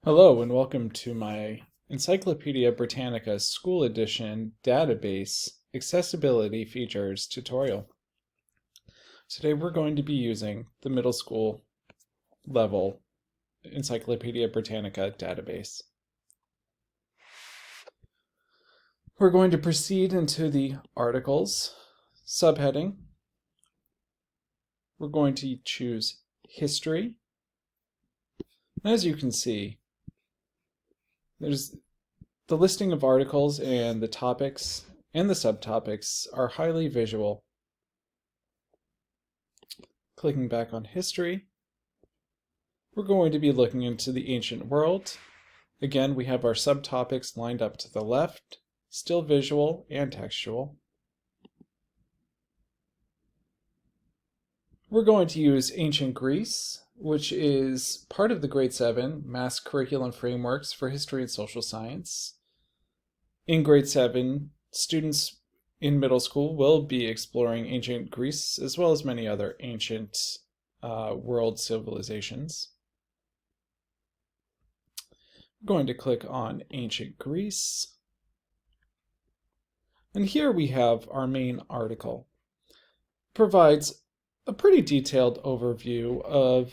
Hello and welcome to my Encyclopedia Britannica School Edition Database Accessibility Features tutorial. Today we're going to be using the middle school level Encyclopedia Britannica database. We're going to proceed into the articles subheading. We're going to choose history. And as you can see, there's the listing of articles and the topics and the subtopics are highly visual. Clicking back on history, we're going to be looking into the ancient world. Again, we have our subtopics lined up to the left, still visual and textual. We're going to use ancient Greece, which is part of the Grade 7 Mass Curriculum Frameworks for History and Social Science. In Grade 7, students in middle school will be exploring ancient Greece as well as many other ancient world civilizations. I'm going to click on ancient Greece. And here we have our main article. It provides a pretty detailed overview of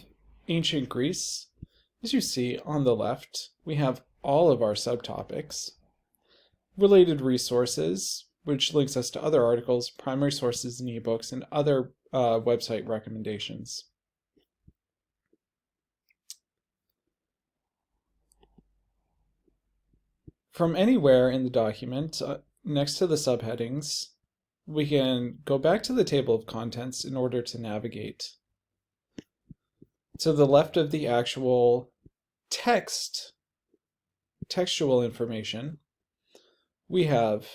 ancient Greece. As you see on the left, we have all of our subtopics, related resources, which links us to other articles, primary sources and ebooks, and other website recommendations. From anywhere in the document, next to the subheadings, we can go back to the table of contents in order to navigate. To the left of the actual textual information, we have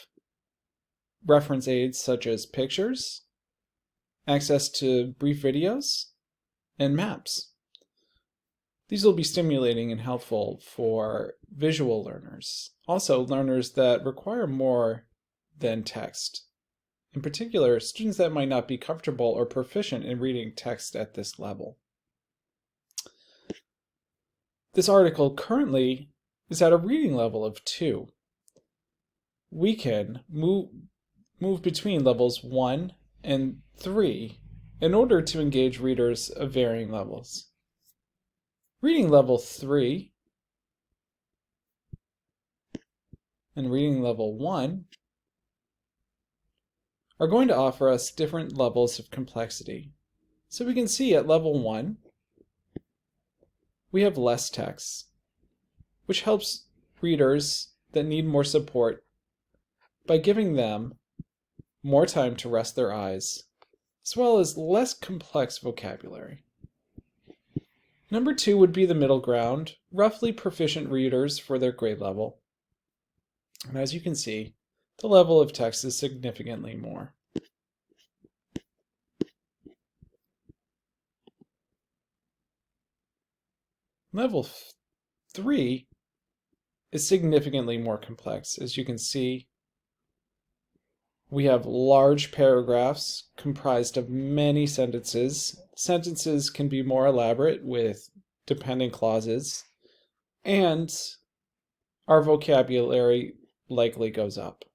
reference aids such as pictures, access to brief videos, and maps. These will be stimulating and helpful for visual learners, also learners that require more than text. In particular, students that might not be comfortable or proficient in reading text at this level. This article currently is at a reading level of 2. We can move between levels 1 and 3 in order to engage readers of varying levels. Reading level 3 and reading level 1 are going to offer us different levels of complexity. So we can see at level 1, we have less text, which helps readers that need more support by giving them more time to rest their eyes, as well as less complex vocabulary. Number 2 would be the middle ground, roughly proficient readers for their grade level. And as you can see, the level of text is significantly more. Level 3 is significantly more complex. As you can see, we have large paragraphs comprised of many sentences. Sentences can be more elaborate with dependent clauses, and our vocabulary likely goes up.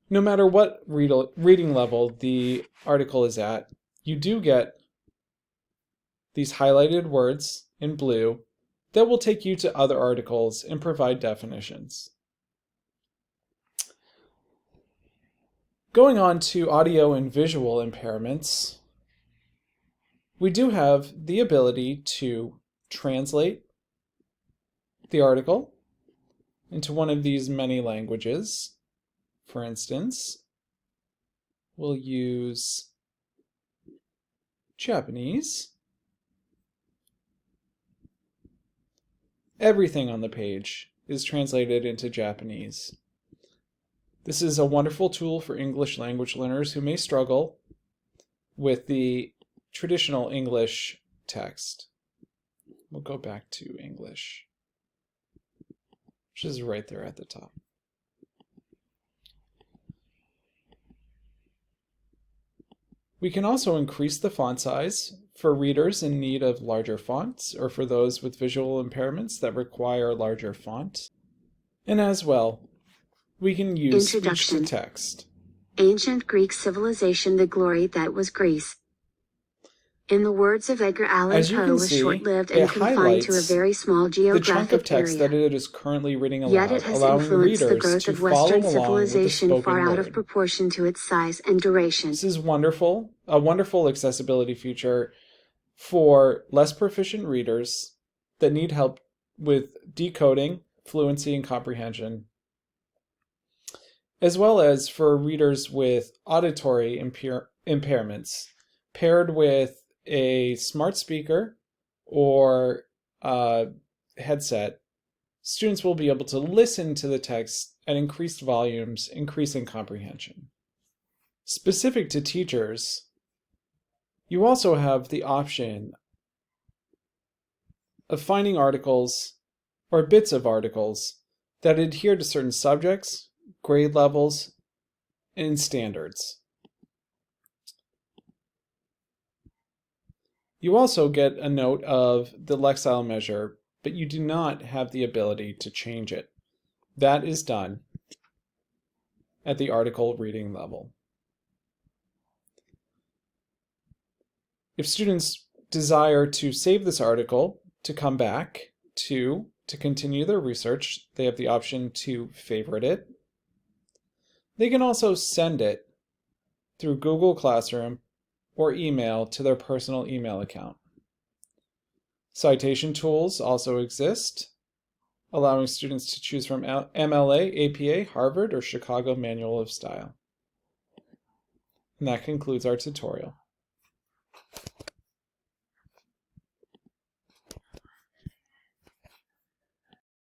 No matter what reading level the article is at, you do get these highlighted words in blue that will take you to other articles and provide definitions. Going on to audio and visual impairments, we do have the ability to translate the article into one of these many languages. For instance, we'll use Japanese. Everything on the page is translated into Japanese. This is a wonderful tool for English language learners who may struggle with the traditional English text. We'll go back to English, which is right there at the top. We can also increase the font size for readers in need of larger fonts or for those with visual impairments that require larger font. And as well, we can use speech to text. Ancient Greek civilization, the glory that was Greece. In the words of Edgar Allan Poe, was short-lived and confined to a very small geographic the chunk of text area. that it is currently reading aloud, Yet it has allowing influenced the readers growth to of follow Western along with the civilization spoken far out of word. proportion to its size and duration. This is wonderful, a wonderful accessibility feature for less proficient readers that need help with decoding, fluency, and comprehension, as well as for readers with auditory impairments paired with a smart speaker or headset. Students will be able to listen to the text at increased volumes, increasing comprehension. Specific to teachers, you also have the option of finding articles or bits of articles that adhere to certain subjects, grade levels, and standards. You also get a note of the Lexile measure, but you do not have the ability to change it. That is done at the article reading level. If students desire to save this article to come back to continue their research, they have the option to favorite it. They can also send it through Google Classroom or email to their personal email account. Citation tools also exist, allowing students to choose from MLA, APA, Harvard, or Chicago Manual of Style. And that concludes our tutorial.